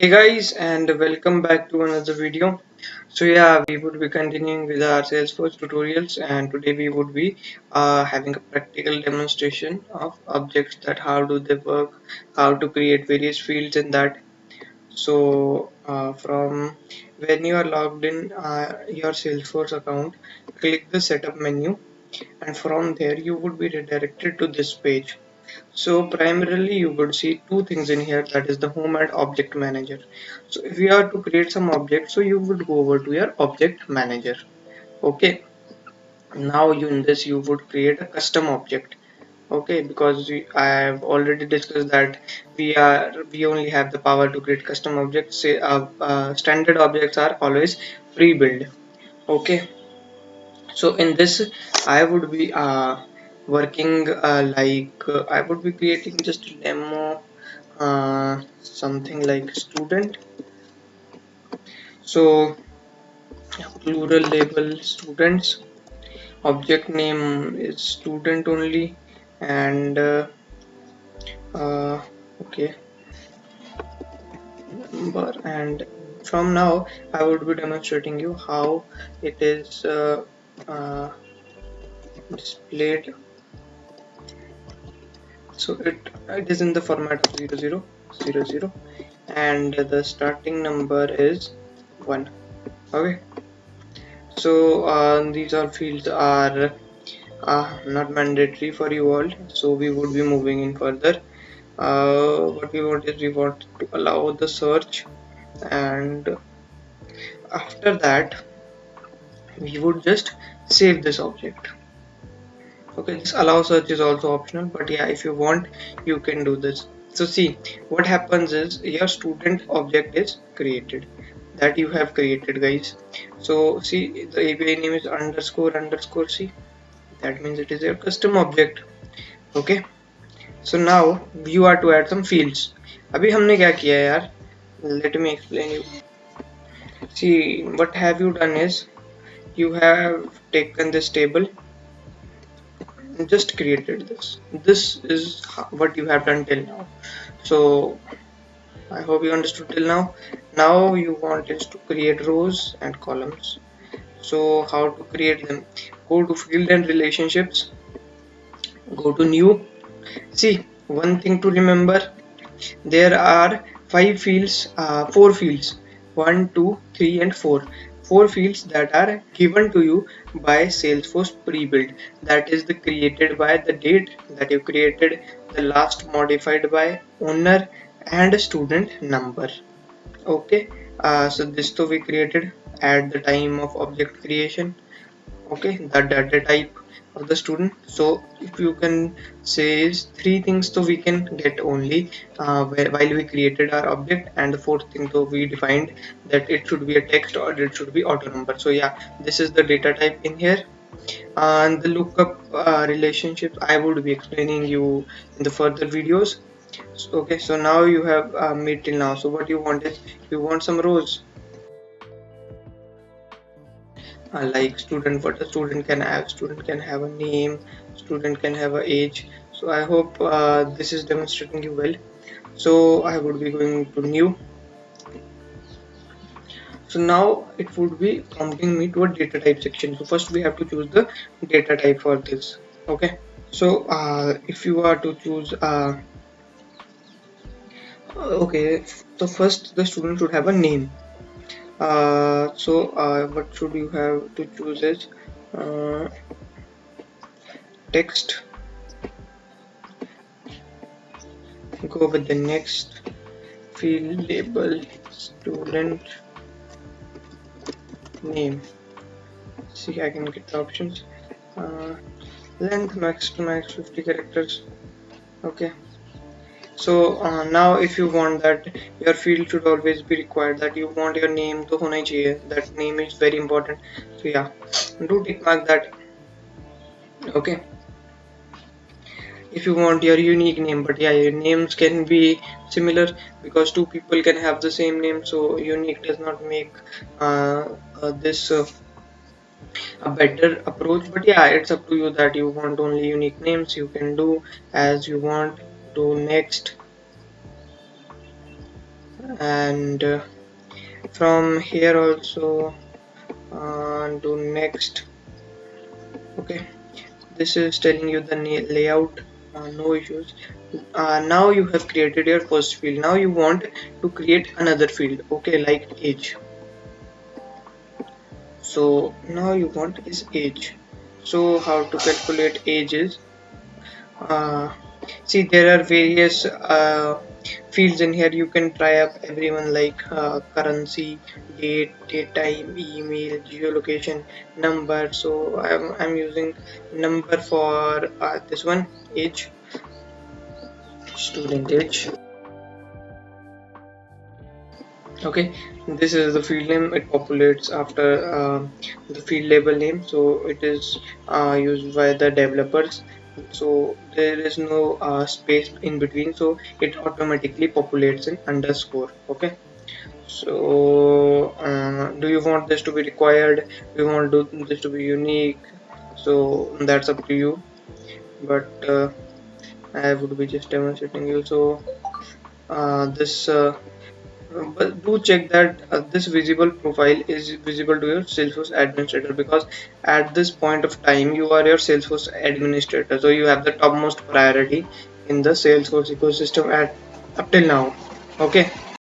Hey guys, and welcome back to another video. So yeah, we would be continuing with our Salesforce tutorials, and today we would be having a practical demonstration of objects, that how do they work, how to create various fields in that. So from when you are logged in your Salesforce account, click the setup menu, and from there you would be redirected to this page. So primarily you would see two things in here, that is the home and object manager. So if you are to create some object, so you would go over to your object manager. Okay, now in this you would create a custom object. Okay, because I have already discussed that we only have the power to create custom objects. Say standard objects are always pre-built. Okay, so in this I would be working I would be creating just a demo, something like student. So plural label students, object name is student only, and uh, okay, number. And from now I would be demonstrating you how it is displayed. So it is in the format of 0000, and the starting number is 1. Okay, so these all fields are not mandatory for you all, so we would be moving in further. What we want is we want to allow the search, and after that we would just save this object. Okay, this allow search is also optional, but yeah, if you want you can do this. So see, what happens is your student object is created, that you have created, guys. So see, the API name is underscore underscore c, that means it is your custom object. Okay, so now you are to add some fields. अभी हमने क्या किया है यार, let me explain you. See, what have you done is you have taken this table and just created this is what you have done till now. So I hope you understood till now. Now you want is to create rows and columns. So how to create them? Go to field and relationships, go to new. See, one thing to remember, there are four fields, 1 2 3 and 4. Four fields that are given to you by Salesforce pre-built, that is the created by, the date that you created, the last modified by, owner, and student number. Okay, so this to we created at the time of object creation. Okay, the data type of the student. So if you can say is three things, so we can get only while we created our object, and the fourth thing, so we defined that it should be a text or it should be auto number. So yeah, this is the data type in here. And the lookup relationships I would be explaining you in the further videos. Okay, so now you have made till now. So what you want is you want some rows, like student, what a student can have a name, student can have a age. So I hope this is demonstrating you well. So I would be going to new. So now it would be prompting me to a data type section. So first we have to choose the data type for this. Okay, so if you are to choose okay, so first the student should have a name. What should you have to choose is uh, text. Go with the next field label, student name. See, I can get the options. uh, Length max to max 50 characters. Okay, so now if you want that your field should always be required, that you want your name to hona chahiye, that name is very important. So yeah, do tick mark that. Okay, if you want your unique name, but yeah, your names can be similar because two people can have the same name, so unique does not make this a better approach. But yeah, it's up to you that you want only unique names, you can do as you want. Do next, and from here also do next. Okay, this is telling you the layout, no issues. Now you have created your first field. Now you want to create another field, okay, like age. So now you want is age. So how to calculate age is, uh, see, there are various fields in here. You can try up everyone, like currency, date, time, email, geolocation, number. So I'm using number for this one, age, student age. Okay, this is the field name. It populates after the field label name, so it is used by the developers. So there is no space in between, so it automatically populates in underscore. Okay, so do you want this to be required? Do you want this to be unique? So that's up to you, but I would be just demonstrating you. So this but do check that this visible profile is visible to your Salesforce administrator, because at this point of time you are your Salesforce administrator, so you have the topmost priority in the Salesforce ecosystem at up till now. Okay,